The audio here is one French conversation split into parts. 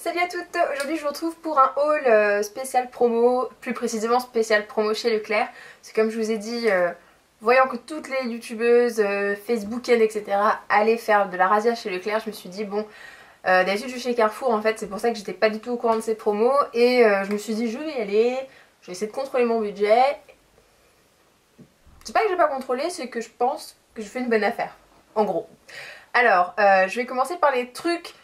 Salut à toutes, aujourd'hui je vous retrouve pour un haul spécial promo, plus précisément spécial promo chez Leclerc. C'est comme je vous ai dit, voyant que toutes les youtubeuses, facebookiennes etc. allaient faire de la razzia chez Leclerc, je me suis dit bon, d'habitude je suis chez Carrefour en fait, c'est pour ça que j'étais pas du tout au courant de ces promos et je me suis dit je vais y aller, je vais essayer de contrôler mon budget. C'est pas que j'ai pas contrôlé, c'est que je pense que je fais une bonne affaire, en gros. Alors, je vais commencer par les trucs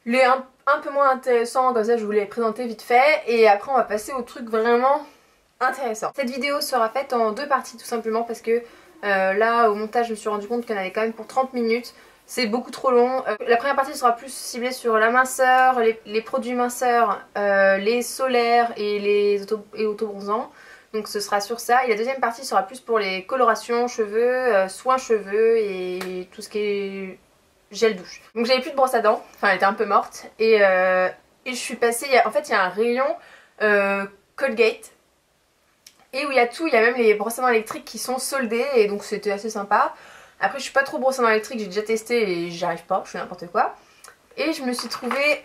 les un peu moins intéressants, comme ça je vous les présenter vite fait, et après on va passer aux trucs vraiment intéressants. Cette vidéo sera faite en deux parties tout simplement parce que là au montage je me suis rendu compte qu'il y en avait quand même pour 30 minutes, c'est beaucoup trop long. La première partie sera plus ciblée sur la minceur, les produits minceurs, les solaires et les autobronzants. Donc ce sera sur ça, et la deuxième partie sera plus pour les colorations cheveux, soins cheveux et tout ce qui est gel douche. Donc j'avais plus de brosse à dents, enfin elle était un peu morte, et je suis passée, en fait il y a un rayon Colgate, et où il y a tout, il y a même les brosses à dents électriques qui sont soldées, et donc c'était assez sympa. Après je suis pas trop brosse à dents électrique, j'ai déjà testé et j'y arrive pas, je fais n'importe quoi. Et je me suis trouvé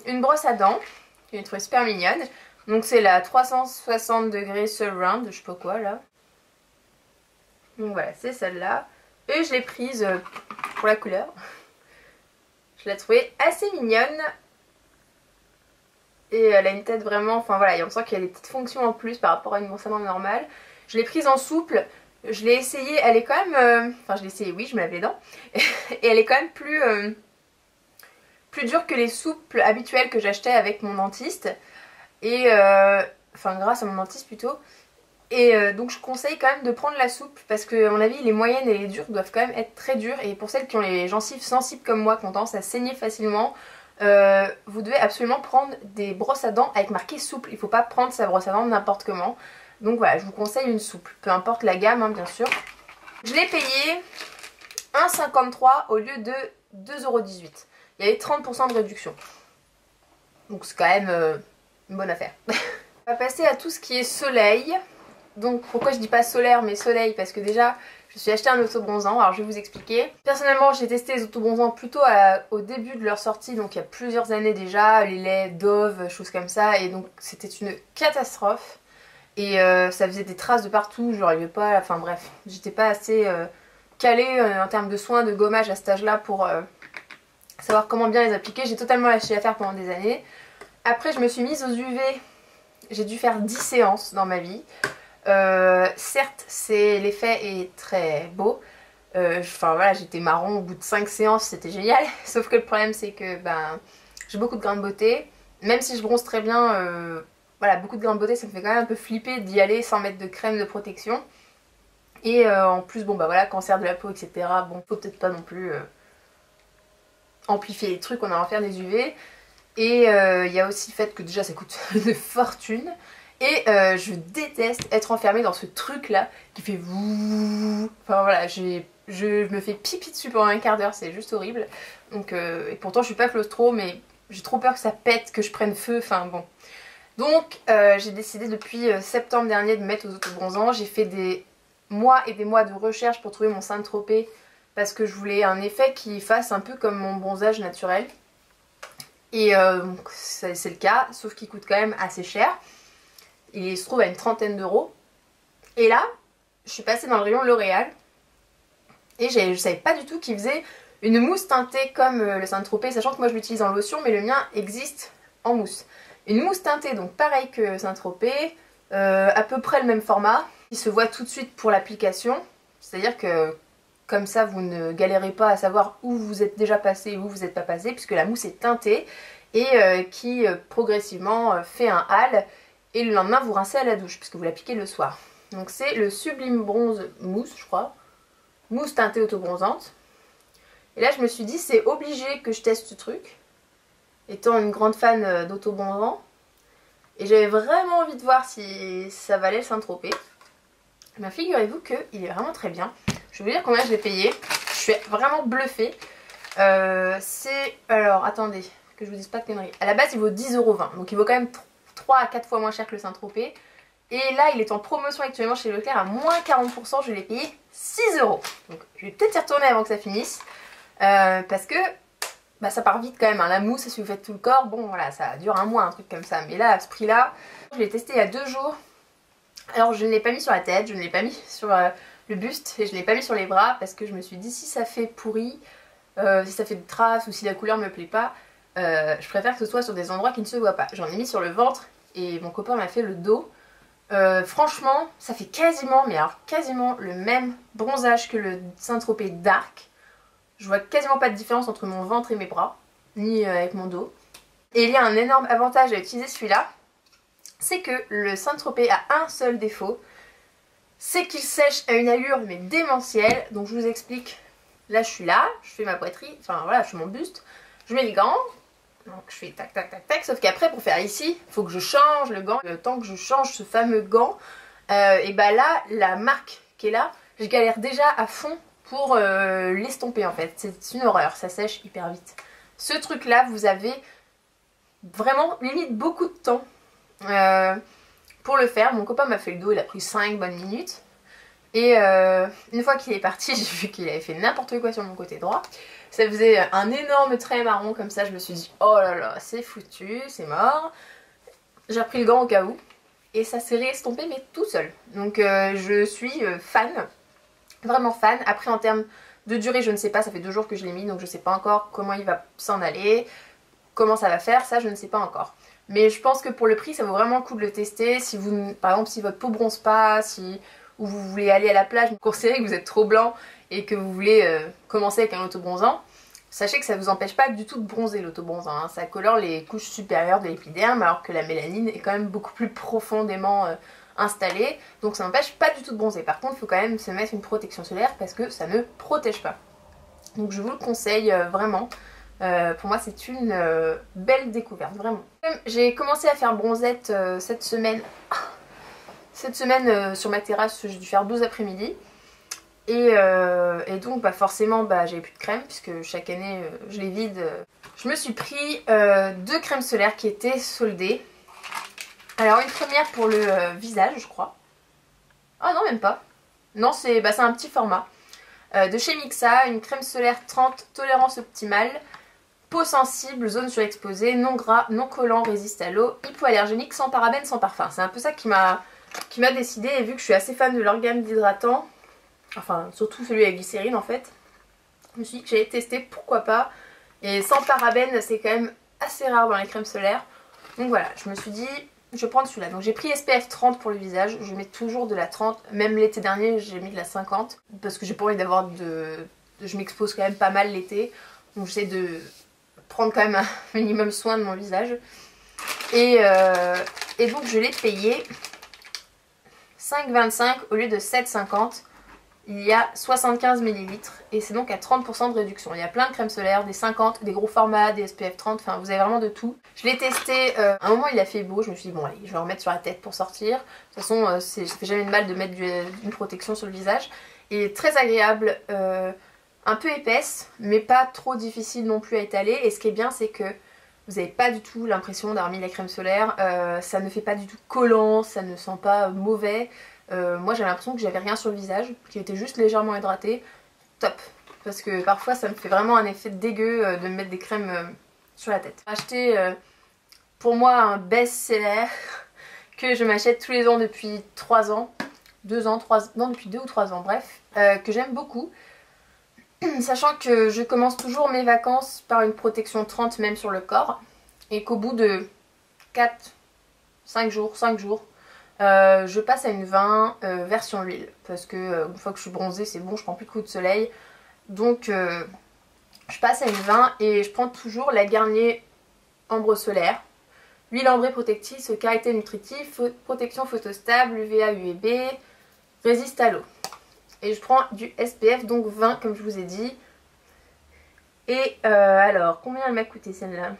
une brosse à dents, que j'ai trouvée super mignonne. Donc c'est la 360 degrés surround, je sais pas quoi là. Donc voilà, c'est celle-là. Et je l'ai prise pour la couleur. Je l'ai trouvée assez mignonne. Et elle a une tête vraiment, enfin voilà, on sent qu'il y a des petites fonctions en plus par rapport à une brosse à dents normale. Je l'ai prise en souple, je l'ai essayée, elle est quand même... Enfin je l'ai essayée, oui, je me lave les dents. Et elle est quand même plus dure que les souples habituelles que j'achetais avec mon dentiste. Et enfin grâce à mon dentiste plutôt. Et donc je conseille quand même de prendre la souple parce que à mon avis les moyennes et les dures doivent quand même être très dures. Et pour celles qui ont les gencives sensibles comme moi, qui ont tendance à saigner facilement, vous devez absolument prendre des brosses à dents avec marqué souple. Il ne faut pas prendre sa brosse à dents n'importe comment. Donc voilà, je vous conseille une souple, peu importe la gamme hein, bien sûr. Je l'ai payé 1,53 € au lieu de 2,18 €. Il y avait 30% de réduction. Donc c'est quand même une bonne affaire. On va passer à tout ce qui est soleil. Donc pourquoi je dis pas solaire mais soleil, parce que déjà je me suis acheté un autobronzant, alors je vais vous expliquer. Personnellement j'ai testé les autobronzants plutôt au début de leur sortie, donc il y a plusieurs années déjà, les laits Dove, choses comme ça, et donc c'était une catastrophe. Et ça faisait des traces de partout, je n'arrivais pas, enfin bref, j'étais pas assez calée en termes de soins, de gommage à cet âge là pour savoir comment bien les appliquer. J'ai totalement lâché l'affaire pendant des années. Après je me suis mise aux UV, j'ai dû faire 10 séances dans ma vie. Certes l'effet est très beau, enfin voilà, j'étais marron au bout de 5 séances, c'était génial. Sauf que le problème c'est que ben, j'ai beaucoup de grains de beauté, même si je bronze très bien, voilà, beaucoup de grains de beauté ça me fait quand même un peu flipper d'y aller sans mettre de crème de protection. Et en plus bon bah voilà, cancer de la peau etc, bon faut peut-être pas non plus amplifier les trucs, on a en faire des UV. Et il y a aussi le fait que déjà ça coûte une fortune. Et je déteste être enfermée dans ce truc là qui fait vouh. Enfin voilà, je me fais pipi dessus pendant un quart d'heure, c'est juste horrible. Donc, et pourtant je suis pas claustro, mais j'ai trop peur que ça pète, que je prenne feu, enfin bon. Donc j'ai décidé depuis septembre dernier de me mettre aux autobronzants. J'ai fait des mois et des mois de recherche pour trouver mon Saint-Tropez parce que je voulais un effet qui fasse un peu comme mon bronzage naturel. Et c'est le cas, sauf qu'il coûte quand même assez cher. Il se trouve à une trentaine d'euros. Et là, je suis passée dans le rayon L'Oréal. Et je savais pas du tout qu'ils faisaient une mousse teintée comme le Saint-Tropez. Sachant que moi je l'utilise en lotion, mais le mien existe en mousse. Une mousse teintée, donc pareil que Saint-Tropez. À peu près le même format. Il se voit tout de suite pour l'application. C'est-à-dire que comme ça vous ne galérez pas à savoir où vous êtes déjà passé et où vous n'êtes pas passé. Puisque la mousse est teintée. Et qui progressivement fait un halo. Et le lendemain vous rincez à la douche puisque vous l'appliquez le soir. Donc c'est le Sublime Bronze Mousse je crois. Mousse teintée autobronzante. Et là je me suis dit c'est obligé que je teste ce truc. Étant une grande fan d'autobronzant. Et j'avais vraiment envie de voir si ça valait le Saint-Tropez. Mais figurez-vous qu'il est vraiment très bien. Je vais vous dire combien je l'ai payé. Je suis vraiment bluffée. C'est... Alors attendez, que je vous dise pas de conneries. À la base il vaut 10,20 €. Donc il vaut quand même 3 à 4 fois moins cher que le Saint-Tropez. Et là il est en promotion actuellement chez Leclerc à moins 40%, je l'ai payé 6 €. Donc je vais peut-être y retourner avant que ça finisse. Parce que bah ça part vite quand même, hein. La mousse, si vous faites tout le corps, bon voilà, ça dure un mois, un truc comme ça. Mais là, à ce prix-là, je l'ai testé il y a 2 jours. Alors je ne l'ai pas mis sur la tête, je ne l'ai pas mis sur le buste et je ne l'ai pas mis sur les bras parce que je me suis dit si ça fait pourri, si ça fait de traces ou si la couleur me plaît pas, je préfère que ce soit sur des endroits qui ne se voient pas. J'en ai mis sur le ventre et mon copain m'a fait le dos. Franchement, ça fait quasiment, mais alors quasiment le même bronzage que le Saint-Tropez Dark. Je vois quasiment pas de différence entre mon ventre et mes bras, ni avec mon dos. Et il y a un énorme avantage à utiliser celui-là, c'est que le Saint-Tropez a un seul défaut, c'est qu'il sèche à une allure mais démentielle. Donc je vous explique, là je suis là, je fais ma poitrine, enfin voilà, je fais mon buste, je mets les gants, donc je fais tac tac tac tac, sauf qu'après pour faire ici, il faut que je change le gant. Le temps que je change ce fameux gant, et bah là, la marque qui est là, je galère déjà à fond pour l'estomper en fait. C'est une horreur, ça sèche hyper vite. Ce truc là, vous avez vraiment limite beaucoup de temps pour le faire. Mon copain m'a fait le dos, il a pris 5 bonnes minutes. Et une fois qu'il est parti, j'ai vu qu'il avait fait n'importe quoi sur mon côté droit. Ça faisait un énorme trait marron comme ça, je me suis dit oh là là, c'est foutu, c'est mort. J'ai repris le gant au cas où. Et ça s'est réestompé mais tout seul. Donc je suis fan, vraiment fan. Après en termes de durée je ne sais pas, ça fait 2 jours que je l'ai mis donc je ne sais pas encore comment il va s'en aller, comment ça va faire, ça je ne sais pas encore. Mais je pense que pour le prix ça vaut vraiment le coup de le tester. Si vous, par exemple si votre peau bronze pas, si ou vous voulez aller à la plage, vous considérez que vous êtes trop blanc et que vous voulez commencer avec un autobronzant, sachez que ça ne vous empêche pas du tout de bronzer l'autobronzant, hein. Ça colore les couches supérieures de l'épiderme alors que la mélanine est quand même beaucoup plus profondément installée, donc ça n'empêche pas du tout de bronzer. Par contre il faut quand même se mettre une protection solaire parce que ça ne protège pas. Donc je vous le conseille vraiment. Pour moi c'est une belle découverte, vraiment. J'ai commencé à faire bronzette cette semaine. Cette semaine sur ma terrasse j'ai dû faire 12 après-midi. Et donc bah, forcément bah, j'avais plus de crème puisque chaque année je les vide. Je me suis pris 2 crèmes solaires qui étaient soldées. Alors une première pour le visage je crois. Ah non même pas. Non c'est un petit format. De chez Mixa, une crème solaire 30, tolérance optimale. Peau sensible, zone surexposée, non gras, non collant, résiste à l'eau, hypoallergénique, sans parabènes, sans parfum. C'est un peu ça qui m'a décidé et vu que je suis assez fan de leur gamme d'hydratants, enfin surtout celui avec glycérine en fait, je me suis dit que j'allais tester, pourquoi pas. Et sans parabènes c'est quand même assez rare dans les crèmes solaires. Donc voilà, je me suis dit je vais prendre celui-là. Donc j'ai pris SPF 30 pour le visage, je mets toujours de la 30, même l'été dernier j'ai mis de la 50 parce que j'ai pas envie d'avoir je m'expose quand même pas mal l'été. Donc j'essaie de prendre quand même un minimum soin de mon visage. Et donc je l'ai payé 5,25 au lieu de 7,50. Il y a 75 ml et c'est donc à 30% de réduction. Il y a plein de crèmes solaires, des 50, des gros formats, des SPF 30, enfin vous avez vraiment de tout. Je l'ai testé, à un moment il a fait beau, je me suis dit bon allez, je vais en remettre sur la tête pour sortir. De toute façon ça fait jamais de mal de mettre une protection sur le visage. Et très agréable, un peu épaisse mais pas trop difficile non plus à étaler. Et ce qui est bien c'est que vous n'avez pas du tout l'impression d'avoir mis la crème solaire, ça ne fait pas du tout collant, ça ne sent pas mauvais. Moi j'avais l'impression que j'avais rien sur le visage, qu'il était juste légèrement hydraté. Top. Parce que parfois ça me fait vraiment un effet dégueu de me mettre des crèmes sur la tête. J'ai acheté pour moi un best-seller que je m'achète tous les ans depuis 3 ans. 2 ans, 3 ans, non depuis 2 ou 3 ans bref. Que j'aime beaucoup. Sachant que je commence toujours mes vacances par une protection 30 même sur le corps. Et qu'au bout de 5 jours, je passe à une 20 version huile. Parce que une fois que je suis bronzée c'est bon, je prends plus de coups de soleil. Donc je passe à une 20 et je prends toujours la Garnier Ambre Solaire. Huile ambrée protectrice, caractère nutritif, protection photostable, UVA, UVB, résiste à l'eau. Et je prends du SPF, donc 20 comme je vous ai dit. Et alors, combien elle m'a coûté celle-là?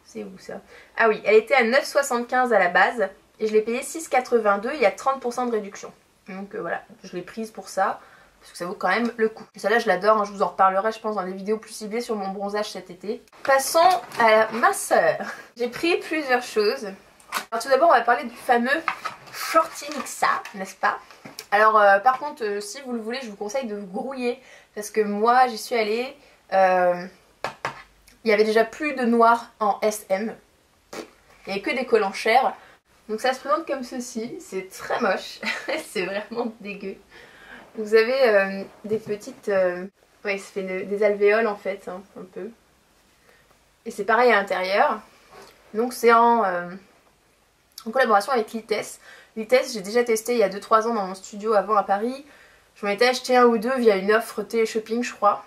C'est où ça? Ah oui, elle était à 9,75 à la base. Et je l'ai payé 6,82, il y a 30% de réduction. Donc voilà, je l'ai prise pour ça. Parce que ça vaut quand même le coup. Celle-là je l'adore, hein, je vous en reparlerai je pense dans des vidéos plus ciblées sur mon bronzage cet été. Passons à la minceur. J'ai pris plusieurs choses. Alors tout d'abord on va parler du fameux Shorty Mixa, n'est-ce pas? Alors par contre si vous le voulez je vous conseille de vous grouiller parce que moi j'y suis allée Il y avait déjà plus de noir en SM. Il n'y avait que des collants chers. Donc ça se présente comme ceci. C'est très moche. C'est vraiment dégueu. Vous avez des petites... ouais, ça fait des alvéoles en fait, hein, un peu. Et c'est pareil à l'intérieur. Donc c'est en collaboration avec Lites. Lites, j'ai déjà testé il y a 2-3 ans dans mon studio avant à Paris. Je m'en étais acheté un ou deux via une offre télé-shopping, je crois.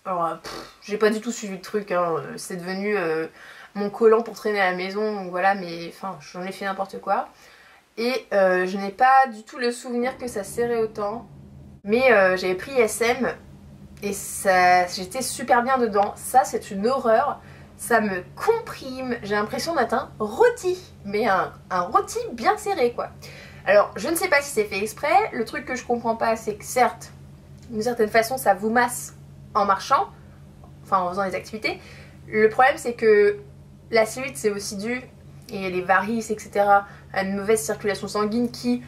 Alors, j'ai pas du tout suivi le truc, hein. C'est devenu mon collant pour traîner à la maison, donc voilà, mais enfin, j'en ai fait n'importe quoi. Et je n'ai pas du tout le souvenir que ça serrait autant. Mais j'avais pris SM et j'étais super bien dedans. Ça, c'est une horreur. Ça me comprime. J'ai l'impression d'être un rôti. Mais un rôti bien serré, quoi. Alors, je ne sais pas si c'est fait exprès. Le truc que je comprends pas, c'est que certes, d'une certaine façon, ça vous masse en marchant. Enfin, en faisant des activités. Le problème, c'est que la cellulite, c'est aussi dû, et les varices, etc., à une mauvaise circulation sanguine qui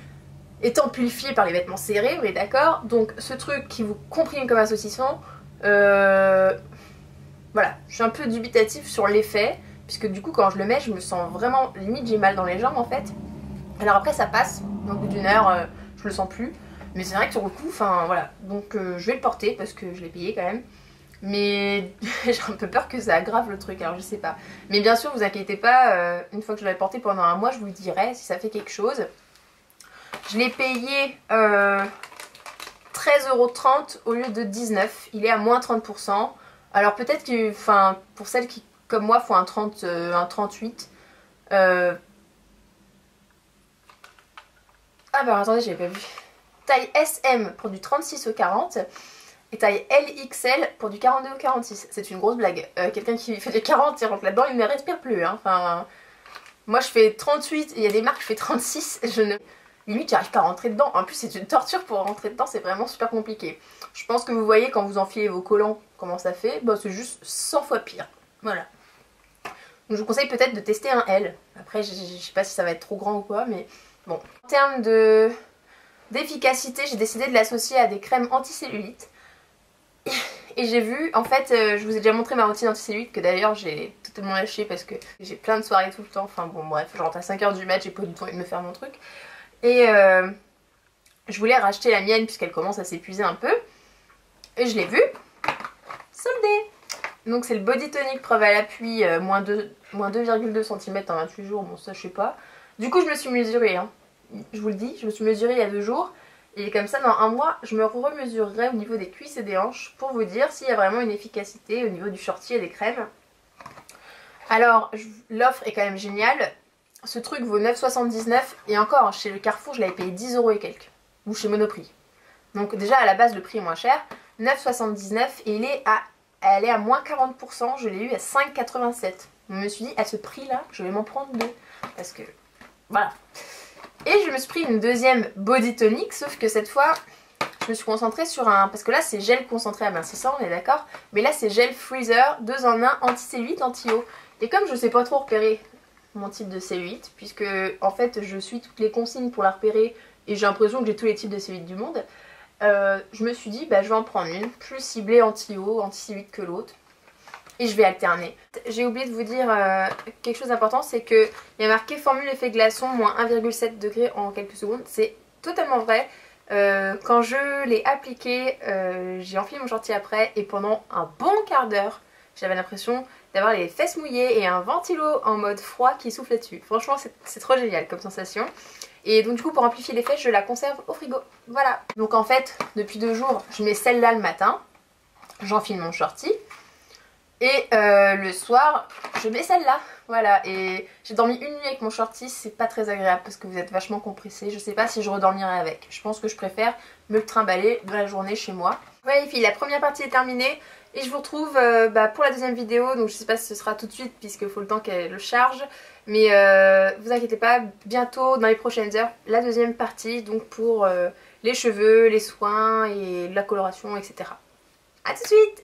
est amplifiée par les vêtements serrés, vous êtes d'accord? Donc ce truc qui vous comprime comme un saucisson, voilà, je suis un peu dubitatif sur l'effet, puisque du coup quand je le mets, je me sens vraiment, limite j'ai mal dans les jambes en fait. Alors après ça passe, au bout d'une heure, je le sens plus, mais c'est vrai que sur le coup, enfin voilà, donc je vais le porter parce que je l'ai payé quand même. Mais j'ai un peu peur que ça aggrave le truc, alors je sais pas. Mais bien sûr, vous inquiétez pas, une fois que je l'ai porté pendant un mois, je vous le dirai si ça fait quelque chose. Je l'ai payé 13,30 € au lieu de 19 €. Il est à moins 30%. Alors peut-être que, enfin, pour celles qui, comme moi, font un 38. Ah bah attendez, j'avais pas vu. Taille SM pour du 36 au 40. Et taille LXL pour du 42 au 46. C'est une grosse blague. Quelqu'un qui fait des 40 et rentre là-dedans, il ne respire plus. Hein. Enfin, moi je fais 38 et il y a des marques, je fais 36. Limite, j'arrive pas à rentrer dedans. En plus, c'est une torture pour rentrer dedans, c'est vraiment super compliqué. Je pense que vous voyez quand vous enfilez vos collants comment ça fait. Bah, c'est juste 100 fois pire. Voilà. Donc, je vous conseille peut-être de tester un L. Après, je sais pas si ça va être trop grand ou quoi, mais bon. En termes d'efficacité, j'ai décidé de l'associer à des crèmes anti-cellulite. Et j'ai vu, en fait, je vous ai déjà montré ma routine anti-cellulite que d'ailleurs j'ai totalement lâché parce que j'ai plein de soirées tout le temps. Enfin bon, bref, je rentre à 5 h du mat, j'ai pas du tout envie de me faire mon truc. Et je voulais racheter la mienne puisqu'elle commence à s'épuiser un peu. Et je l'ai vue, soldée. Donc c'est le Body Tonic preuve à l'appui, moins 2,2 cm en 28 jours, bon ça je sais pas. Du coup je me suis mesurée, hein. Je vous le dis, je me suis mesurée il y a 2 jours. Et comme ça, dans un mois, je me remesurerai au niveau des cuisses et des hanches pour vous dire s'il y a vraiment une efficacité au niveau du shorty et des crèmes. Alors, l'offre est quand même géniale. Ce truc vaut 9,79 € et encore, chez le Carrefour, je l'avais payé 10 € et quelques. Ou chez Monoprix. Donc déjà, à la base, le prix est moins cher. 9,79 € et elle est à moins 40%. Je l'ai eu à 5,87 €. Je me suis dit, à ce prix-là, je vais m'en prendre deux. Parce que, voilà. Et je me suis pris une deuxième Body Tonic, sauf que cette fois, je me suis concentrée sur un... Parce que là, c'est gel concentré amincissant, on est d'accord. Mais là, c'est gel freezer, 2 en 1, anti-cellulite, anti-eau. Et comme je sais pas trop repérer mon type de cellulite, puisque en fait, je suis toutes les consignes pour la repérer, et j'ai l'impression que j'ai tous les types de cellulite du monde, je me suis dit, bah, je vais en prendre une, plus ciblée anti-eau, anti-cellulite que l'autre. Et je vais alterner. J'ai oublié de vous dire quelque chose d'important, c'est qu'il y a marqué formule effet glaçon, moins 1,7 degrés en quelques secondes. C'est totalement vrai. Quand je l'ai appliqué, j'ai enfilé mon shorty après et pendant un bon quart d'heure, j'avais l'impression d'avoir les fesses mouillées et un ventilo en mode froid qui soufflait dessus. Franchement, c'est trop génial comme sensation. Et donc du coup, pour amplifier l'effet, je la conserve au frigo. Voilà. Donc en fait, depuis 2 jours, je mets celle-là le matin. J'enfile mon shorty. Et le soir, je mets celle-là. Voilà, et j'ai dormi une nuit avec mon shorty, c'est pas très agréable parce que vous êtes vachement compressé. Je sais pas si je redormirai avec. Je pense que je préfère me le trimballer dans la journée chez moi. Voilà les filles, la première partie est terminée. Et je vous retrouve pour la deuxième vidéo. Donc je sais pas si ce sera tout de suite puisqu'il faut le temps qu'elle le charge. Mais vous inquiétez pas, bientôt dans les prochaines heures, la deuxième partie. Donc pour les cheveux, les soins et la coloration, etc. A tout de suite!